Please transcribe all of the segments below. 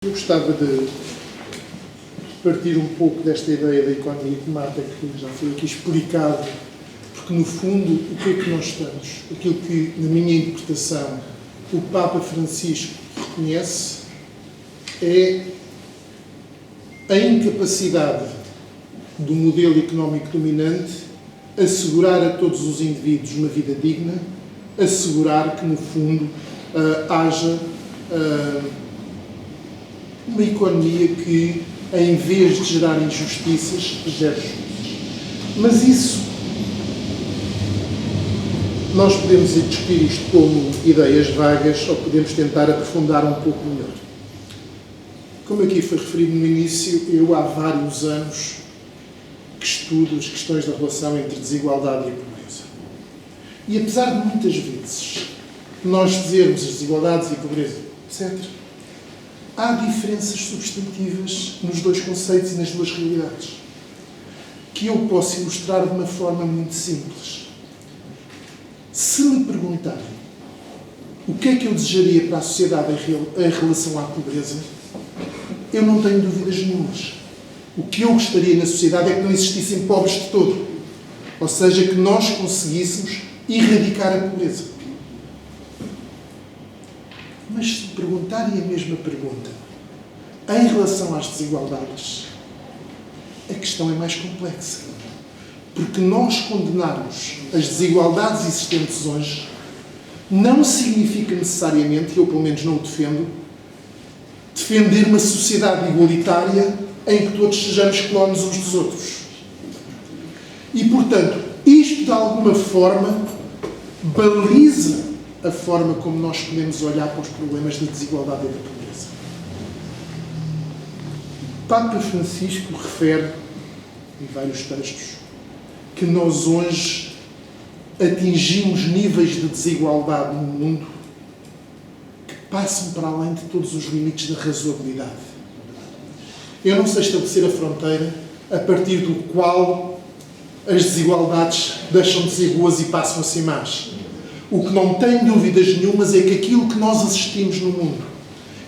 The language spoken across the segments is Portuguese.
Eu gostava de partir um pouco desta ideia da economia de mata que já foi aqui explicado, porque no fundo o que é que nós estamos? Aquilo que, na minha interpretação, o Papa Francisco reconhece é a incapacidade do modelo económico dominante assegurar a todos os indivíduos uma vida digna, assegurar que, no fundo, haja uma economia que, em vez de gerar injustiças, gera justiças. Mas isso, nós podemos discutir isto como ideias vagas ou podemos tentar aprofundar um pouco melhor. Como aqui foi referido no início, eu há vários anos que estudo as questões da relação entre desigualdade e pobreza. E apesar de muitas vezes nós dizermos as desigualdades e a pobreza, etc., há diferenças substantivas nos dois conceitos e nas duas realidades, que eu posso ilustrar de uma forma muito simples. Se me perguntarem o que é que eu desejaria para a sociedade em relação à pobreza, eu não tenho dúvidas nenhumas. O que eu gostaria na sociedade é que não existissem pobres de todo. Ou seja, que nós conseguíssemos erradicar a pobreza. Mas se me perguntarem a mesma pergunta em relação às desigualdades, a questão é mais complexa. Porque nós condenarmos as desigualdades existentes hoje não significa necessariamente, e eu pelo menos não o defendo, defender uma sociedade igualitária em que todos sejamos clones uns dos outros. E, portanto, isto de alguma forma baliza a forma como nós podemos olhar para os problemas da desigualdade e da pobreza. Papa Francisco refere, em vários textos, que nós hoje atingimos níveis de desigualdade no mundo que passam para além de todos os limites da razoabilidade. Eu não sei estabelecer a fronteira a partir do qual as desigualdades deixam de ser boas e passam a ser más. O que não tem dúvidas nenhumas é que aquilo que nós assistimos no mundo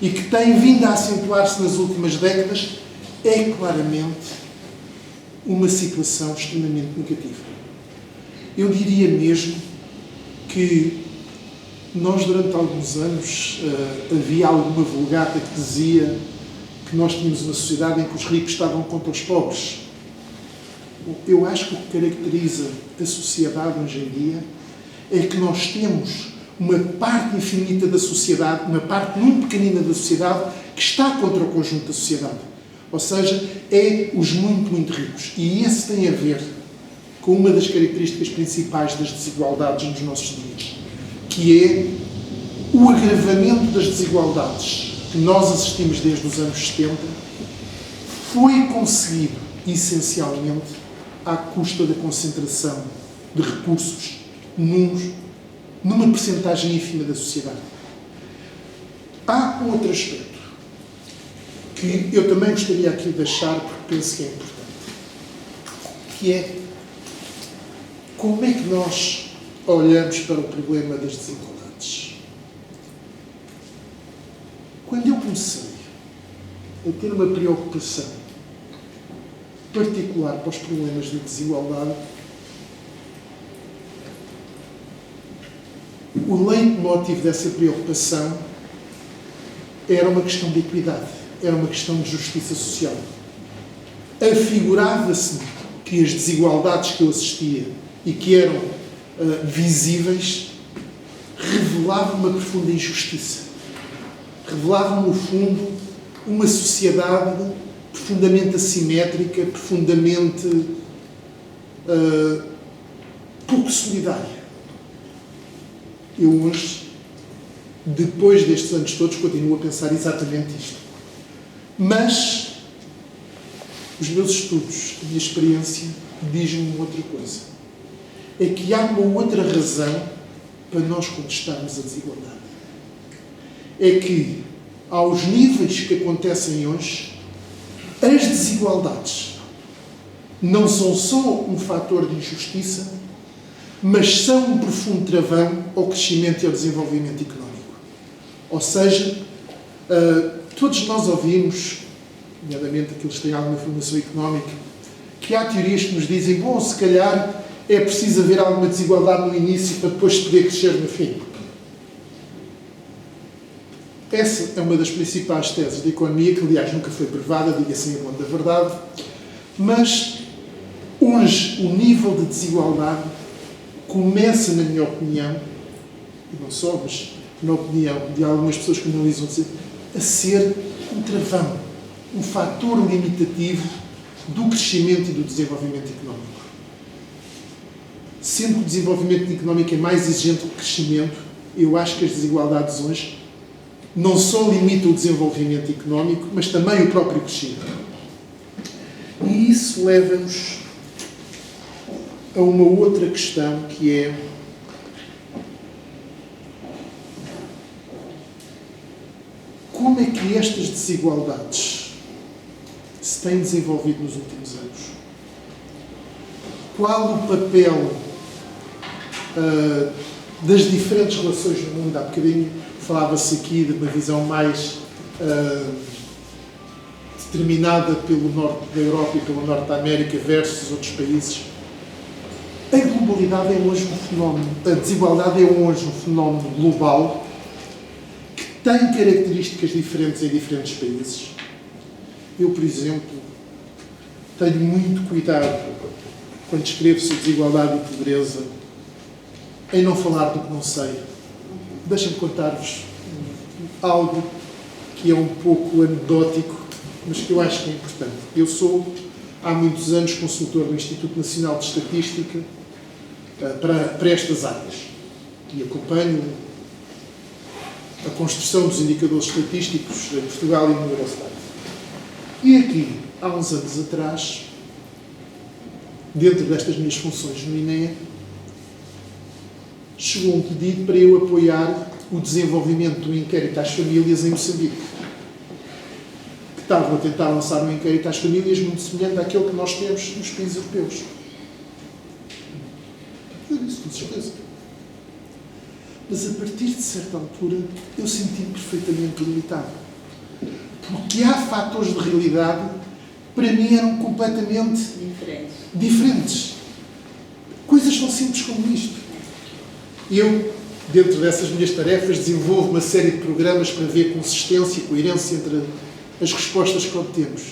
e que tem vindo a acentuar-se nas últimas décadas é claramente uma situação extremamente negativa. Eu diria mesmo que nós, durante alguns anos, havia alguma vulgata que dizia que nós tínhamos uma sociedade em que os ricos estavam contra os pobres. Eu acho que o que caracteriza a sociedade hoje em dia é que nós temos uma parte infinita da sociedade, uma parte muito pequenina da sociedade, que está contra o conjunto da sociedade. Ou seja, é os muito, muito ricos. E isso tem a ver com uma das características principais das desigualdades nos nossos dias, que é o agravamento das desigualdades que nós assistimos desde os anos 70, foi conseguido, essencialmente, à custa da concentração de recursos numa percentagem ínfima da sociedade. Há um outro aspecto que eu também gostaria aqui de deixar, porque penso que é importante, que é como é que nós olhamos para o problema das desigualdades. Quando eu comecei a ter uma preocupação particular para os problemas da desigualdade, o leitmotiv dessa preocupação era uma questão de equidade, era uma questão de justiça social. Afigurava-se que as desigualdades que eu assistia e que eram visíveis revelavam uma profunda injustiça. Revelavam, no fundo, uma sociedade profundamente assimétrica, profundamente pouco solidária. Eu hoje, depois destes anos todos, continuo a pensar exatamente isto. Mas os meus estudos, a minha experiência, dizem-me outra coisa. É que há uma outra razão para nós contestarmos a desigualdade. É que, aos níveis que acontecem hoje, as desigualdades não são só um fator de injustiça, mas são um profundo travão ao crescimento e ao desenvolvimento económico. Ou seja, de Todos nós ouvimos, nomeadamente aqueles que têm alguma formação económica, que há teorias que nos dizem, bom, se calhar é preciso haver alguma desigualdade no início para depois poder crescer no fim. Essa é uma das principais teses da economia, que aliás nunca foi provada, diga-se em nome da verdade, mas hoje o nível de desigualdade começa, na minha opinião, e não só, mas na opinião de algumas pessoas que analisam, a ser um travão, um fator limitativo do crescimento e do desenvolvimento económico. Sendo que o desenvolvimento económico é mais exigente que o crescimento, eu acho que as desigualdades hoje não só limitam o desenvolvimento económico, mas também o próprio crescimento. E isso leva-nos a uma outra questão, que é como é que estas desigualdades se têm desenvolvido nos últimos anos? Qual o papel das diferentes relações no mundo? Há bocadinho falava-se aqui de uma visão mais determinada pelo norte da Europa e pelo norte da América versus outros países. A globalidade é hoje um fenómeno, a desigualdade é hoje um fenómeno global que tem características diferentes em diferentes países. Eu, por exemplo, tenho muito cuidado, quando escrevo sobre desigualdade e pobreza, em não falar do que não sei. Deixem-me contar-vos algo que é um pouco anedótico, mas que eu acho que é importante. Eu sou, há muitos anos, consultor do Instituto Nacional de Estatística para estas áreas e acompanho a construção dos indicadores estatísticos em Portugal e no Eurostat. E aqui, há uns anos atrás, dentro destas minhas funções no INE, chegou um pedido para eu apoiar o desenvolvimento do inquérito às famílias em Moçambique, que estavam a tentar lançar um inquérito às famílias muito semelhante àquele que nós temos nos países europeus. Eu disse com certeza. Mas a partir de certa altura eu senti-me perfeitamente limitado. Porque há fatores de realidade que para mim eram completamente diferentes. Coisas tão simples como isto. Eu, dentro dessas minhas tarefas, desenvolvo uma série de programas para ver a consistência e coerência entre as respostas que obtemos.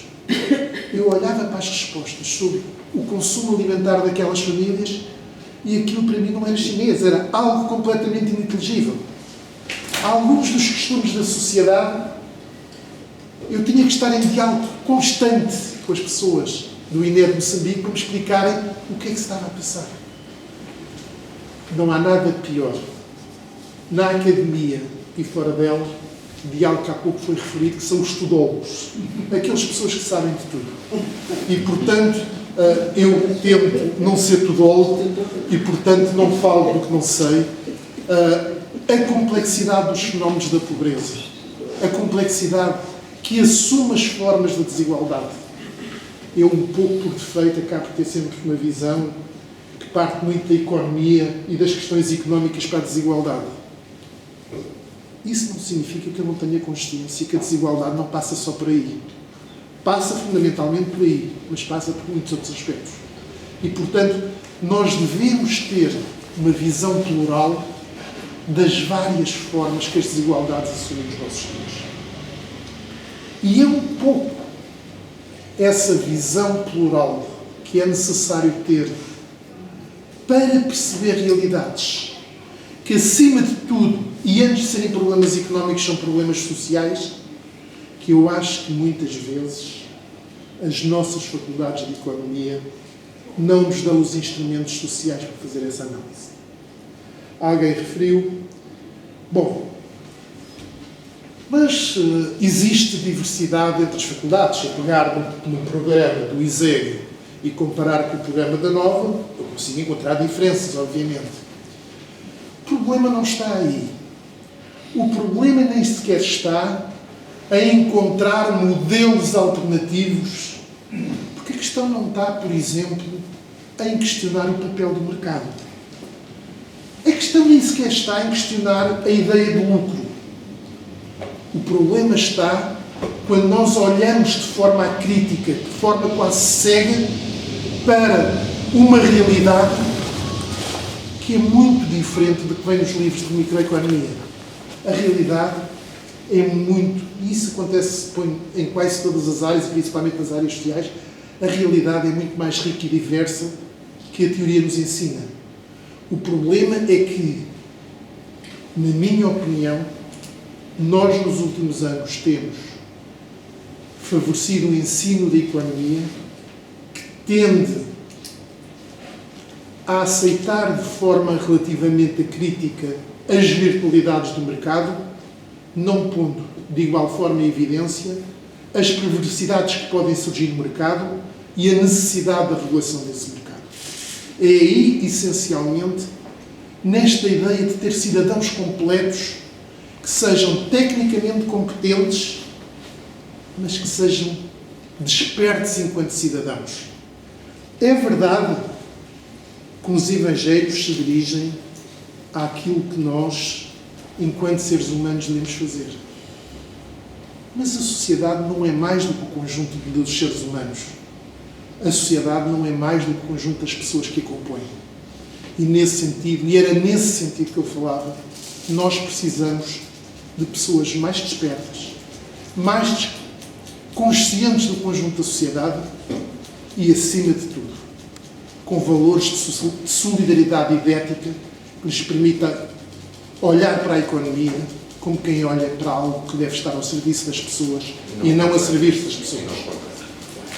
Eu olhava para as respostas sobre o consumo alimentar daquelas famílias e aquilo para mim não era chinês, era algo completamente ininteligível. Alguns dos costumes da sociedade, eu tinha que estar em diálogo constante com as pessoas do INE de Moçambique para me explicarem o que é que se estava a passar. Não há nada pior na academia e fora dela de algo que há pouco foi referido, que são os tudólogos. Aquelas pessoas que sabem de tudo. E, portanto, eu tento não ser tudólogo e, portanto, não falo do que não sei. A complexidade dos fenómenos da pobreza. A complexidade que assume as formas da desigualdade. Eu, um pouco por defeito, acabo por ter sempre uma visão que parte muito da economia e das questões económicas para a desigualdade. Isso não significa que eu não tenha consciência que a desigualdade não passa só por aí. Passa fundamentalmente por aí, mas passa por muitos outros aspectos. E, portanto, nós devemos ter uma visão plural das várias formas que as desigualdades assumem nos nossos dias. E é um pouco essa visão plural que é necessário ter para perceber realidades que, acima de tudo, e antes de serem problemas económicos, são problemas sociais, que eu acho que muitas vezes as nossas faculdades de economia não nos dão os instrumentos sociais para fazer essa análise. Alguém referiu, bom, mas existe diversidade entre as faculdades. Se eu pegar no programa do ISEG e comparar com o programa da Nova, eu consigo encontrar diferenças, obviamente. O problema não está aí. O problema nem sequer está em encontrar modelos alternativos, porque a questão não está, por exemplo, em questionar o papel do mercado. A questão nem sequer está em questionar a ideia do lucro. O problema está quando nós olhamos de forma crítica, de forma quase cega, para uma realidade que é muito diferente do que vem nos livros de microeconomia. A realidade é muito, e isso acontece em quase todas as áreas, principalmente nas áreas sociais, a realidade é muito mais rica e diversa que a teoria nos ensina. O problema é que, na minha opinião, nós nos últimos anos temos favorecido o ensino da economia que tende a aceitar de forma relativamente crítica as virtualidades do mercado, não pondo de igual forma em evidência as perversidades que podem surgir no mercado e a necessidade da regulação desse mercado. É aí, essencialmente, nesta ideia de ter cidadãos completos que sejam tecnicamente competentes, mas que sejam despertos enquanto cidadãos. É verdade que os evangelhos se dirigem àquilo que nós, enquanto seres humanos, devemos fazer. Mas a sociedade não é mais do que o conjunto dos seres humanos. A sociedade não é mais do que o conjunto das pessoas que a compõem. E nesse sentido, e era nesse sentido que eu falava, nós precisamos de pessoas mais despertas, mais conscientes do conjunto da sociedade e, acima de tudo, com valores de solidariedade e de ética que lhes permita olhar para a economia como quem olha para algo que deve estar ao serviço das pessoas e não a serviço das pessoas.